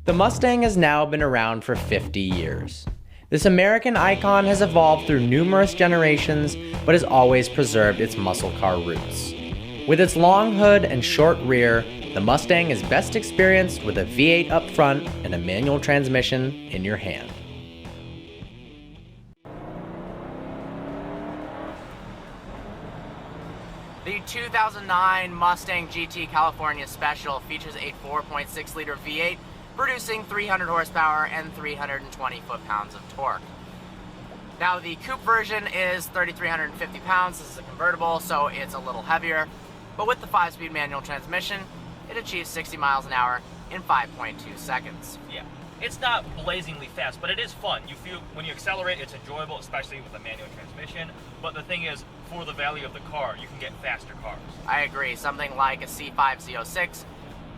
The Mustang has now been around for 50 years. This American icon has evolved through numerous generations, but has always preserved its muscle car roots. With its long hood and short rear, the Mustang is best experienced with a V8 up front and a manual transmission in your hand. The 2009 Mustang GT California Special features a 4.6-liter V8 producing 300 horsepower and 320 foot-pounds of torque. Now the coupe version is 3,350 pounds. This is a convertible, so it's a little heavier, but with the 5-speed manual transmission, it achieves 60 miles an hour in 5.2 seconds. Yeah, it's not blazingly fast, but it is fun. You feel when you accelerate, it's enjoyable, especially with a manual transmission. But the thing is, for the value of the car, you can get faster cars. I agree. Something like a C5 Z06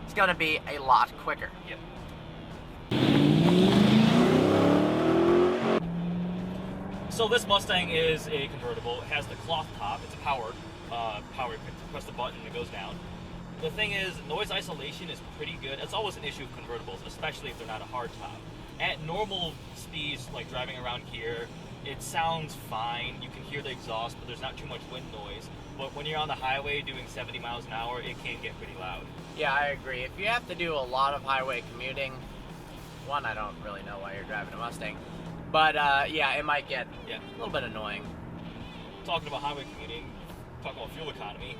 is going to be a lot quicker. Yep. So this Mustang is a convertible. It has the cloth top. It's a powered. You press the button and it goes down. The thing is, noise isolation is pretty good. It's always an issue with convertibles, especially if they're not a hard top. At normal speeds, like driving around here, it sounds fine. You can hear the exhaust, but there's not too much wind noise. But when you're on the highway doing 70 miles an hour, it can get pretty loud. Yeah, I agree. If you have to do a lot of highway commuting, one, I don't really know why you're driving a Mustang, but yeah, it might get a little bit annoying. Talking about highway commuting, talking about fuel economy,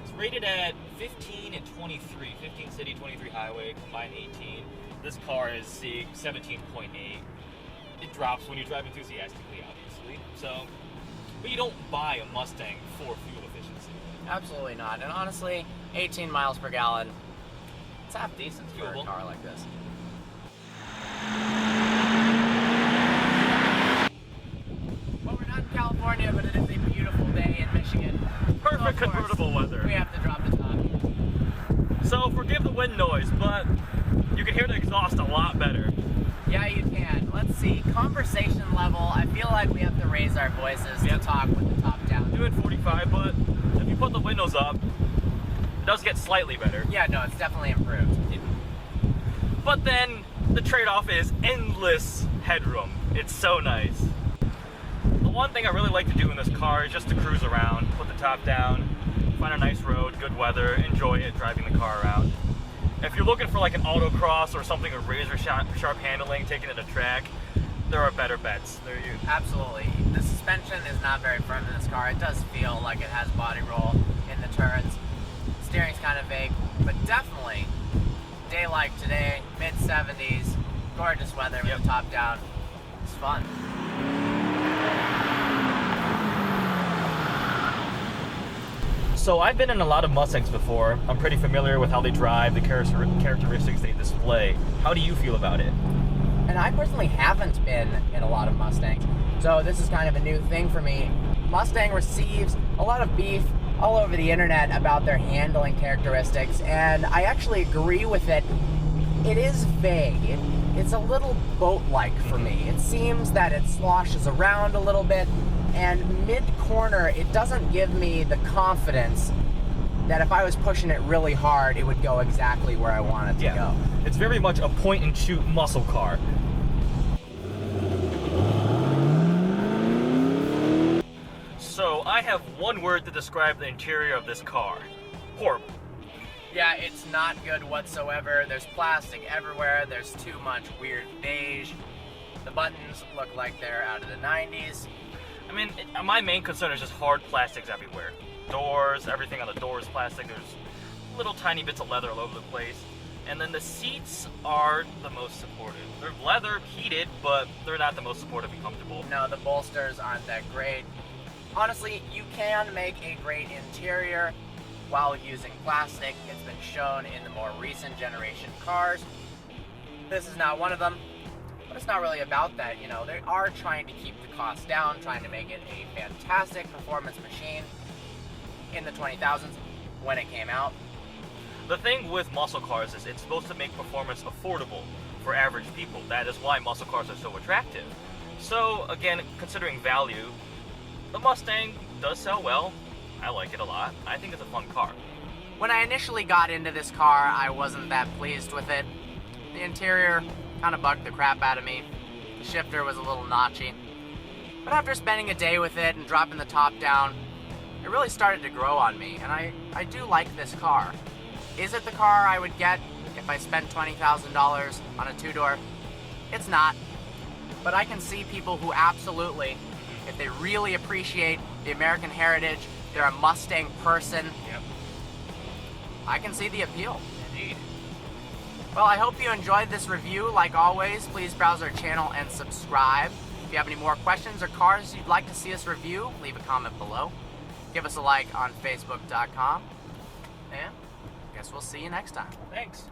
it's rated at 15 and 23, 15 city, 23 highway, combined 18. This car is 17.8. It drops when you drive enthusiastically, obviously. So, but you don't buy a Mustang for fuel efficiency. Absolutely not. And honestly, 18 miles per gallon, it's half decent for a car like this. Well, we're not in California, but it is a beautiful day in Michigan. Perfect convertible weather. We have to drop the top. So forgive the wind noise, but you can hear the exhaust a lot better. Yeah, you can. Let's see. Conversation level. I feel like we have to raise our voices to talk with the top down. Do it 45, but if you put the windows up, it does get slightly better. Yeah, no, it's definitely improved. But then the trade-off is endless headroom. It's so nice. The one thing I really like to do in this car is just to cruise around, put the top down, find a nice road, good weather, enjoy it driving the car around. If you're looking for like an autocross or something with razor sharp handling, taking it to track, there are better bets. Absolutely. The suspension is not very firm in this car. It does feel like it has body roll in the turns. Steering's kind of vague, but definitely, day like today, mid-70s, gorgeous weather with the top down. It's fun. So I've been in a lot of Mustangs before. I'm pretty familiar with how they drive, the characteristics they display. How do you feel about it? And I personally haven't been in a lot of Mustangs, so this is kind of a new thing for me. Mustang receives a lot of beef all over the internet about their handling characteristics, and I actually agree with it. It is vague. It's a little boat-like for me. It seems that it sloshes around a little bit, and mid-corner, it doesn't give me the confidence that if I was pushing it really hard, it would go exactly where I want it to go. It's very much a point-and-shoot muscle car. So I have one word to describe the interior of this car. Horrible. Yeah, it's not good whatsoever. There's plastic everywhere. There's too much weird beige. The buttons look like they're out of the 90s. I mean, my main concern is just hard plastics everywhere. Doors, everything on the door is plastic. There's little tiny bits of leather all over the place. And then the seats are the most supportive. They're leather, heated, but they're not the most supportive and comfortable. No, the bolsters aren't that great. Honestly, you can make a great interior while using plastic. It's been shown in the more recent generation cars. This is not one of them. But it's not really about that, you know. They are trying to keep the cost down, trying to make it a fantastic performance machine in the 20,000s when it came out. The thing with muscle cars is it's supposed to make performance affordable for average people. That is why muscle cars are so attractive. So again, considering value, the Mustang does sell well. I like it a lot. I think it's a fun car. When I initially got into this car, I wasn't that pleased with it. The interior kind of bugged the crap out of me. The shifter was a little notchy. But after spending a day with it and dropping the top down, it really started to grow on me, and I do like this car. Is it the car I would get if I spent $20,000 on a two-door? It's not. But I can see people who absolutely, if they really appreciate the American heritage, they're a Mustang person. Yep. I can see the appeal. Indeed. Well, I hope you enjoyed this review. Like always, please browse our channel and subscribe. If you have any more questions or cars you'd like to see us review, leave a comment below. Give us a like on Facebook.com. And I guess we'll see you next time. Thanks.